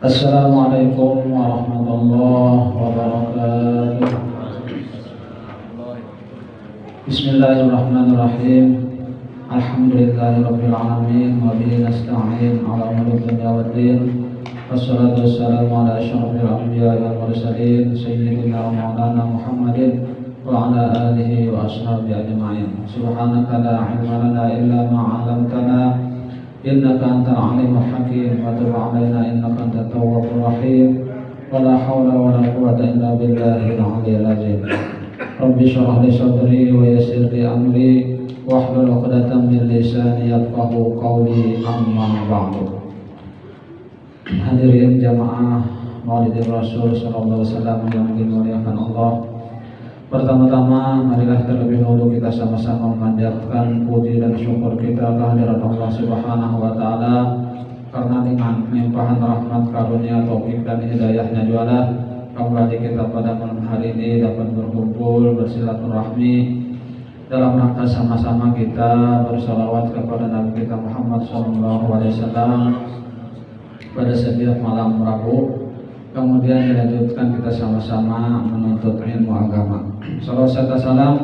Assalamualaikum warahmatullahi wabarakatuh. Bismillahirrahmanirrahim. Alhamdulillahirabbil alamin wa bihi nasta'in 'ala umuri dunya waddin. Wassalatu wassalamu ala asyrofil anbiya'i wal mursalin sayyidina wa maulana Muhammadin wa ala alihi wa ashabihi ajma'in. Subhanaka la 'ilma lana illa ma 'allamtana innaka antal alimul hakim wa tub 'alaina innaka antat tawwabur rahim. Wa la haula wa la quwwata illa billahil 'aliyyil 'azim. Rabbi shrah li sadri wa yassir li amri wahlul 'uqdatam min lisani yafqahu qawli, amma ba'du. Hadirin jamaah Maulid Rasul sallallahu alaihi wasallam yang dimuliakan Allah. Pertama-tama marilah terlebih dahulu kita sama-sama memanjatkan puji dan syukur kita kehadirat Allah Subhanahu wa taala, karena dengan limpahan rahmat karunia taufik dan hidayahnya jualah kembali kita pada malam hari ini dapat berkumpul bersilaturahmi dalam rangka sama-sama kita bersalawat kepada Nabi kita Muhammad SAW pada setiap malam Rabu. Kemudian dilanjutkan kita sama-sama menuntut ilmu agama. Salawat serta salam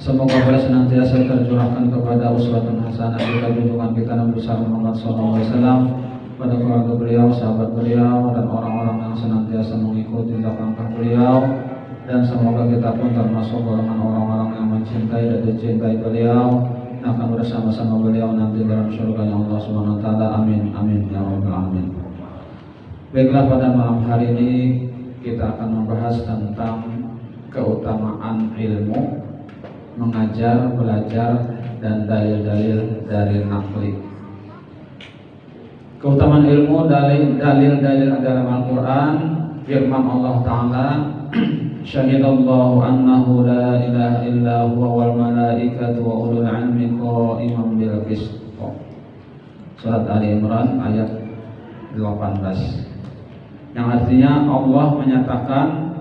semoga senantiasa tercurahkan kepada uswatun hasanah kita, junjungan kita Nabi besar Muhammad SAW, pada keluarga beliau, sahabat beliau, dan orang-orang yang senantiasa mengikuti langkah beliau. Dan semoga kita pun termasuk golongan orang-orang yang mencintai dan dicintai beliau, akan bersama-sama beliau nanti dalam surga yang Allah Subhanahu wa taala. Amin amin ya rabbal alamin. Baiklah, pada malam hari ini kita akan membahas tentang keutamaan ilmu, mengajar, belajar, dan dalil-dalil dari naqli. Keutamaan ilmu, dalil-dalil dalam Al-Quran, firman Allah Ta'ala, Syahidallahu annahu la ilaha illa huwa wal malaikatu wa ulul ilmi qa'iman bil qist. Surat Ali Imran ayat 18. Yang artinya Allah menyatakan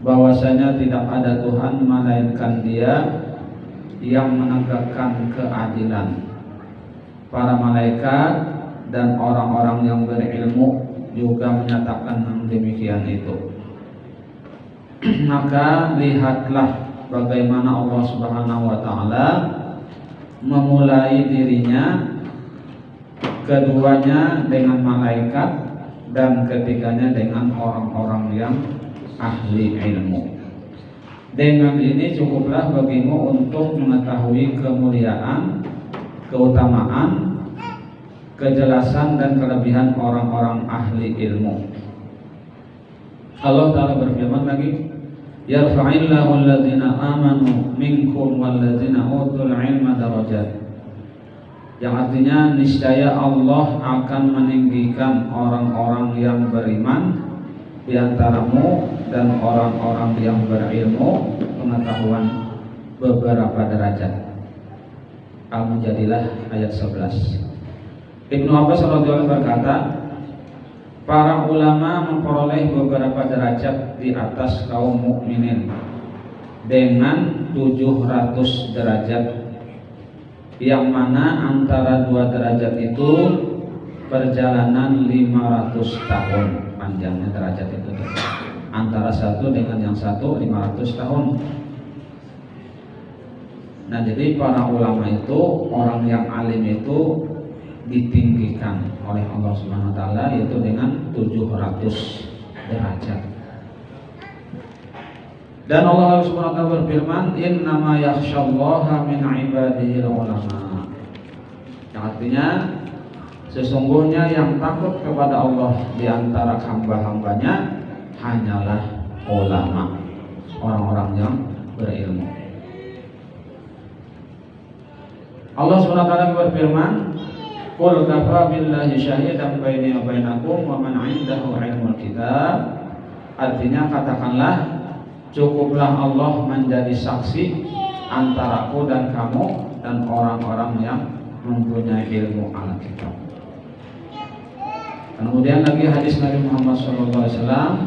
bahwasanya tidak ada Tuhan melainkan Dia yang menegakkan keadilan. Para malaikat dan orang-orang yang berilmu juga menyatakan demikian itu. Maka lihatlah bagaimana Allah Subhanahu wa taala memulai dirinya, keduanya dengan malaikat, dan ketiganya dengan orang-orang yang ahli ilmu. Dengan ini cukuplah bagimu untuk mengetahui kemuliaan, keutamaan, kejelasan dan kelebihan orang-orang ahli ilmu. Allah Ta'ala berfirman lagi, Yarfa'illahu alladhina amanu minkum walladhina utul ilma darajat. Yang artinya niscaya Allah akan meninggikan orang-orang yang beriman di antaramu dan orang-orang yang berilmu pengetahuan beberapa derajat. Al-Mujadilah ayat 11. Ibnu Abbas radhiyallahu anhu berkata, para ulama memperoleh beberapa derajat di atas kaum mukminin dengan 700 derajat, yang mana antara dua derajat itu perjalanan 500 tahun panjangnya derajat itu. Antara satu dengan yang satu 500 tahun. Nah, jadi para ulama itu, orang yang alim itu ditinggikan oleh Allah Subhanahu wa taala yaitu dengan 700 derajat. Dan Allah Subhanahu wa taala berfirman, innama yakhsyallaha min ibadihil ulama. Yang artinya sesungguhnya yang takut kepada Allah di antara hamba-hambanya hanyalah ulama, orang-orang yang berilmu. Allah Subhanahu wa taala berfirman, qul kafa billahi syahidan baini wa bainakum wa man 'indahu 'ilmul kitab. Artinya katakanlah, cukuplah Allah menjadi saksi antaraku dan kamu dan orang-orang yang mempunyai ilmu Alkitab. Kemudian lagi hadis Nabi Muhammad SAW,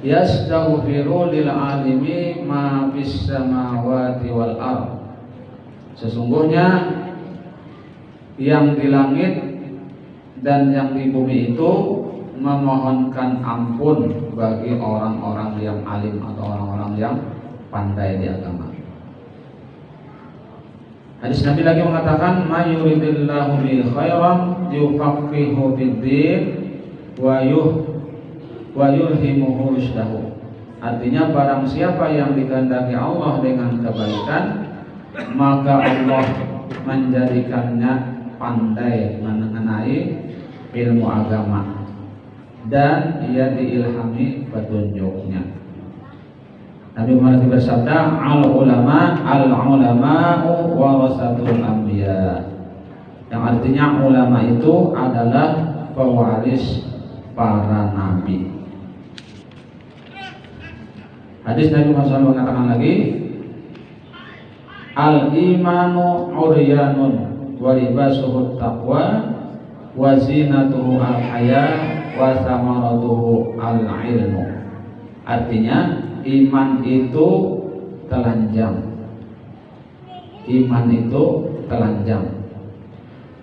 yastaghfiru lil alimi ma fis samawati wal ardh. Sesungguhnya yang di langit dan yang di bumi itu memohonkan ampun bagi orang-orang yang alim atau orang-orang yang pandai di agama. Hadis Nabi lagi mengatakan, "Ma yuridillahu bi khairan yufaqihu fid-din wa yulhimuhu rusydahu." Artinya barang siapa yang dikehendaki Allah dengan kebaikan, maka Allah menjadikannya pandai mengenai ilmu agama dan ia diilhami petunjuknya. Nabi Muhammad bersabda, al-ulama'u warasatul anbiya. Yang artinya ulama itu adalah pewaris para nabi. Hadis Nabi Muhammad SAW mengatakan lagi, al-imanu uryanun wa libasuhu taqwa wa zinatuhu al-haya wa samaratuhu al-ilmu. Artinya iman itu telanjang. Iman itu telanjang.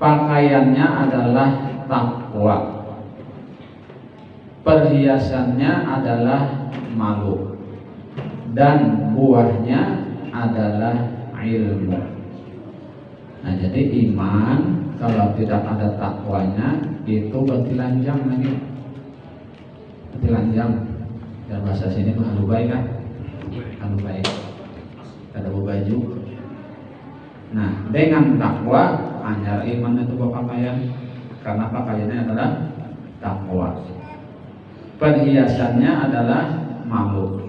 Pakaiannya adalah takwa. Perhiasannya adalah malu. Dan buahnya adalah ilmu. Nah, jadi iman kalau tidak ada takwanya itu bertelanjang lagi. Bertelanjang. Dan bahasa sini mah halu baik kan? Halu baik. Ada baju. Nah, dengan takwa anyar iman itu berpakaian, karena pakaiannya adalah takwa. Perhiasannya adalah malu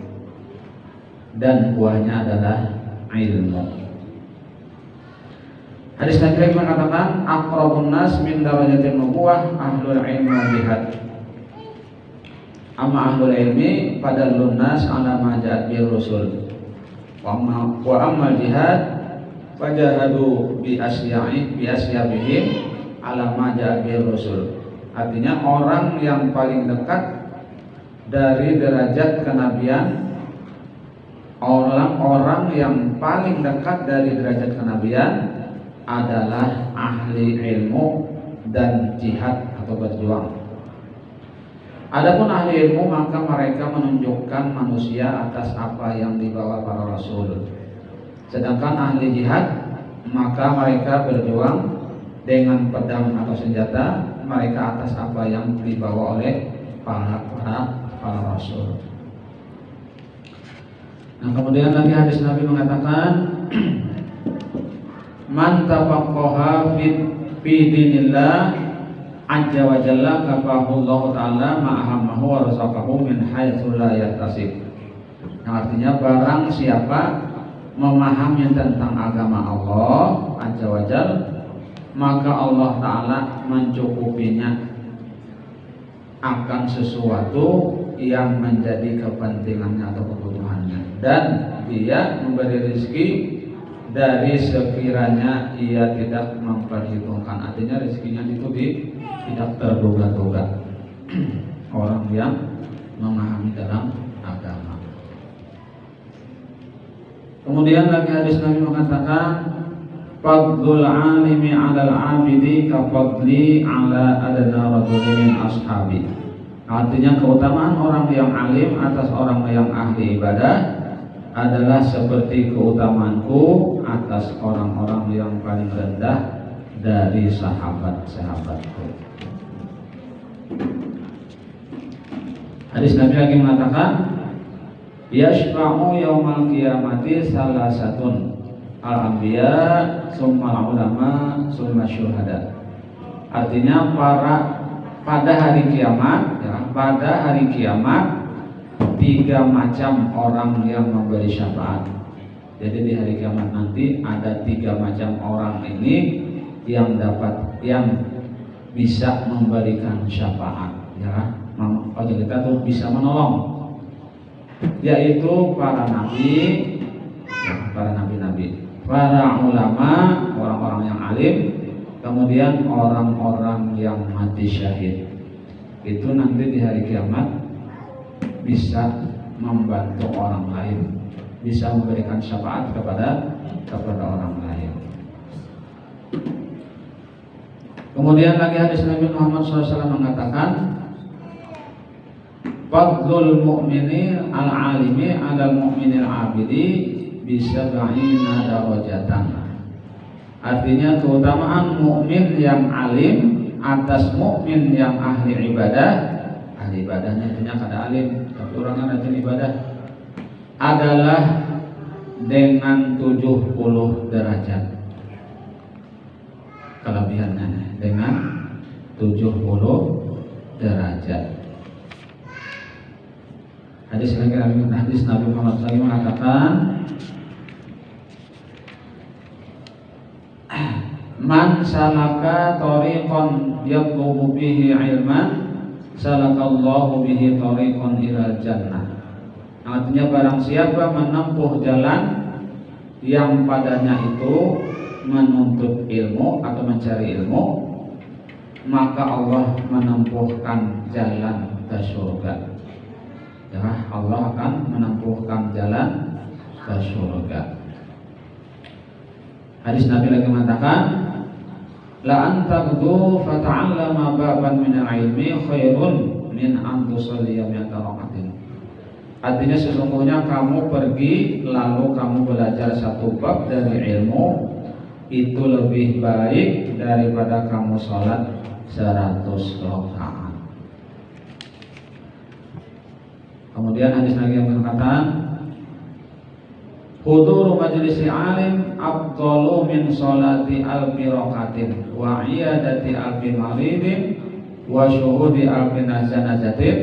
dan buahnya adalah ilmu. Hadis Nabi mengatakan, aqrabun nas min darajatin nubuwah ahlul ilmi jihad. Amma ahlul ilmi pada lunas ala ma ja'at bi rusul. Wa amma jihad fajahadu bi asyabihim ala ma ja'at bi rusul. Artinya orang yang paling dekat dari derajat kenabian, orang-orang yang paling dekat dari derajat kenabian adalah ahli ilmu dan jihad atau berjuang. Adapun ahli ilmu maka mereka menunjukkan manusia atas apa yang dibawa para rasul. Sedangkan ahli jihad maka mereka berjuang dengan pedang atau senjata mereka atas apa yang dibawa oleh para rasul. Nah, kemudian lagi hadis Nabi mengatakan, man tafaqqaha fi dinillah azza wa jalla kafahu Allah taala ma'ahammahu wa razaqahu min haitsu la yahtasib. Yang artinya barang siapa memahami tentang agama Allah azza wa jalla, maka Allah taala mencukupinya akan sesuatu yang menjadi kepentingannya atau kebutuhannya, dan dia memberi rezeki dari sekiranya ia tidak memperhitungkan. Artinya rezekinya itu tidak terduga-duga. Orang yang memahami dalam agama. Kemudian lagi hadis Nabi mengatakan, fadlul alimi 'alal 'abidi ka fadli 'ala adna rajulin min ashabi. Artinya keutamaan orang yang alim atas orang yang ahli ibadah adalah seperti keutamaanku atas orang-orang yang paling rendah dari sahabat-sahabatku. Hadis Nabi lagi mengatakan, yashfa'u yaumal qiyamati salasatun al-anbiya summa ulama summa syuhada. Artinya pada hari kiamat, pada hari kiamat 3 macam orang yang memberi syafaat. Jadi di hari kiamat nanti ada 3 macam orang ini yang bisa memberikan syafaat, ya. Kalau kita tuh bisa menolong, yaitu para nabi, para nabi-nabi, para ulama, orang-orang yang alim, kemudian orang-orang yang mati syahid. Itu nanti di hari kiamat bisa membantu orang lain, bisa memberikan syafaat kepada orang lain. Kemudian Kemudian lagi hadis Nabi Muhammad SAW mengatakan, fadlul mu'mini al-alimi alal mu'minil abidi bisa ba'ina darajatan. Artinya keutamaan mukmin yang alim atas mukmin yang ahli ibadah. Ahli ibadahnya artinya kada alim tapi orang yang rajin ibadah adalah dengan 70 derajat. Kelebihannya dengan 70 derajat. Hadis Nabi Muhammad SAW mengatakan, man salaka tariqan yatlubu bihi ilman salakallahu bihi tariqan ilal jannah. Artinya barang siapa menempuh jalan yang padanya itu menuntut ilmu atau mencari ilmu, maka Allah menempuhkan jalan ke surga. Ya, Allah akan menempuhkan jalan ke surga. Hadis Nabi lagi mengatakan, la antaqdu fata'allama baban min al-ilmi khairun min an tusalliya mi'ata rakatin. Artinya sesungguhnya kamu pergi lalu kamu belajar satu bab dari ilmu itu lebih baik daripada kamu sholat 100 rakaat. Kemudian hadis lagi yang mengatakan, hudur majlisi alim afdalu min sholati alfi rakatin wa iyadati alfi maridin wa syuhudi alfi janazatin.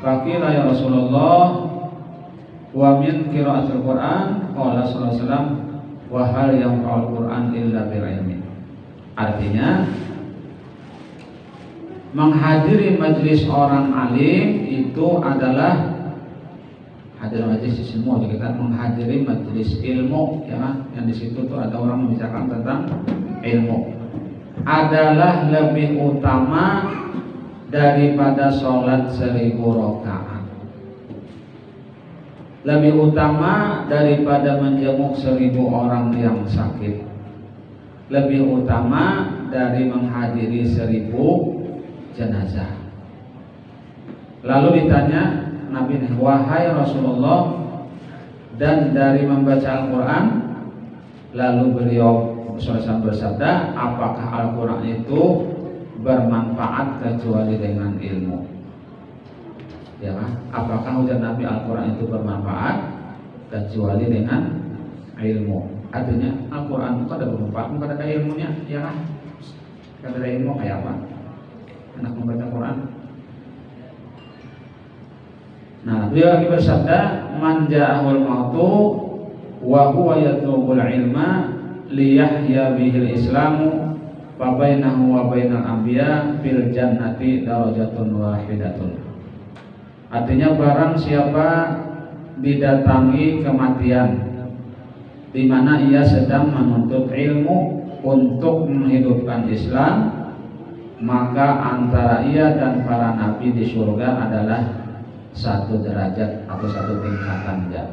Faqila ya Rasulullah wa min qiraatil Quran, qala sallallahu alaihi wasallam wa hal yanfa'ul Quran illa bil ilmi. Artinya menghadiri majlis orang alim itu adalah hadir majlis ilmu, kita menghadiri majlis ilmu, ya, yang di situ tuh ada orang membicarakan tentang ilmu, adalah lebih utama daripada sholat 1000 rakaat. Lebih utama daripada menjenguk 1000 orang yang sakit. Lebih utama dari menghadiri 1000 jenazah. Lalu ditanya Nabi, wahai Rasulullah, dan dari membaca Al-Quran. Lalu beliau bersabda, apakah Al-Quran itu bermanfaat kecuali dengan ilmu? Ya, apakah ujar Nabi Al-Quran itu bermanfaat kecuali dengan ilmu? Artinya Al-Quran itu ada bermanfaat, bukan ada ilmunya, ya kan? Kalau ada ilmu kayak apa? Anak membaca Quran. Nah, beliau lagi bersabda, man ja'ahul mautu wa huwa yatlubul ilma liyahya bihil islamu fa bainahu wa bainal anbiya fil jannati darajatun wahidatun. Artinya barang siapa didatangi kematian di mana ia sedang menuntut ilmu untuk menghidupkan Islam, maka antara ia dan para nabi di surga adalah 1 derajat atau 1 tingkatan ya.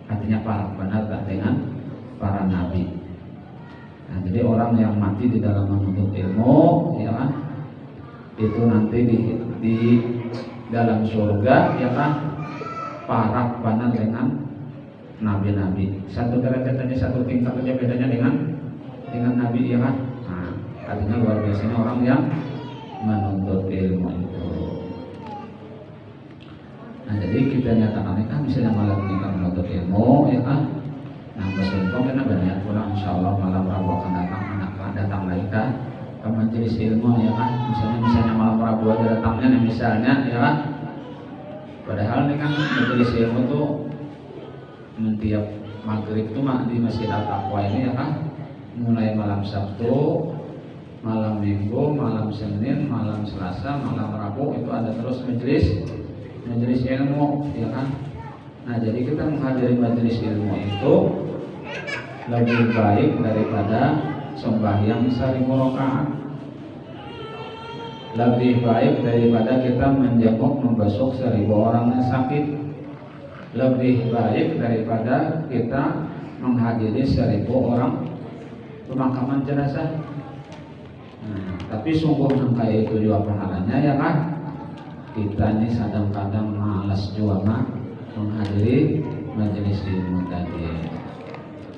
Artinya para benar dengan para nabi. Nah, jadi orang yang mati di dalam menuntut ilmu, ya kan, itu nanti di dalam surga, ya kan, para benar dengan nabi-nabi. 1 derajat aja, 1 tingkat aja bedanya dengan nabi, ya kan. Nah, artinya luar biasanya orang yang menuntut ilmu itu. Nah, jadi kita nyatakan kan misalnya malam ini kan menuntut ilmu, ya kan. Nah, bersentuh karena banyak pulang, insya Allah malam Rabu akan datang lagi kan ke majelis ilmu, ya kan. Misalnya malam Rabu aja datangnya, misalnya, ya kan. Padahal ini kan majelis ilmu tuh setiap maghrib itu di Masjid Al-Taqwa ini, ya kan. Mulai malam Sabtu, malam Minggu, malam Senin, malam Selasa, malam Rabu itu ada terus majelis ilmu, ya kan. Nah, jadi kita menghadiri majelis ilmu itu lebih baik daripada sembahyang 1000 rakaat. Lebih baik daripada kita menjenguk membesuk 1000 orang yang sakit. Lebih baik daripada kita menghadiri 1000 orang pemakaman jenazah. Tapi sungguh angka itu juga pahalanya ya kan. Kita ini kadang-kadang malas juga menghadiri majelis ilmu tadi.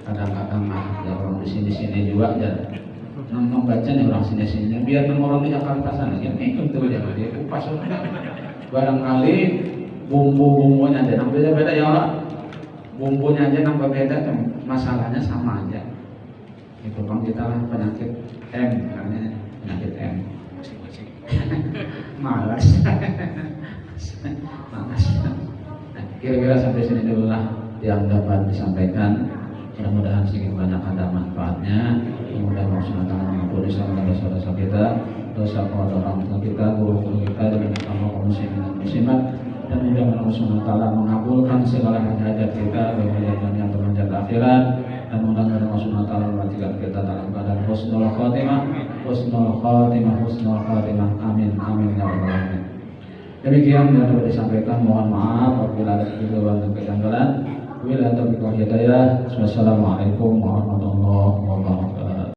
Kadang-kadang ya orang di sini juga ya membaca nih orang sini biar orang di Jakarta sana ya ikut tuh ya dia kupas barangkali bumbunya aja nambah beda ya orang bumbunya aja nambah beda masalahnya sama aja itu kan kita lah penyakit M namanya penyakit M malas malas. Nah, kira-kira sampai sini dulu lah yang dapat disampaikan. Mudah-mudahan sedikit banyak ada manfaatnya. Mudah-mudahan Allah SWT mengampuni segala dosa-dosa kita, dosa kepada orang tua kita, guru-guru kita, dan kaum muslimin dan muslimat. Dan mudah-mudahan Allah SWT mengabulkan segala hajat kita, baik hajat dunia atau hajat akhirat. Dan mudah-mudahan Allah SWT mematikan kita dalam keadaan husnul khotimah, husnul khotimah, husnul khotimah. Amin, amin ya rabbal alamin. Demikian yang dapat disampaikan. Mohon maaf apabila ada kekeliruan dan kejanggalan. Wassalamualaikum warahmatullahi wabarakatuh.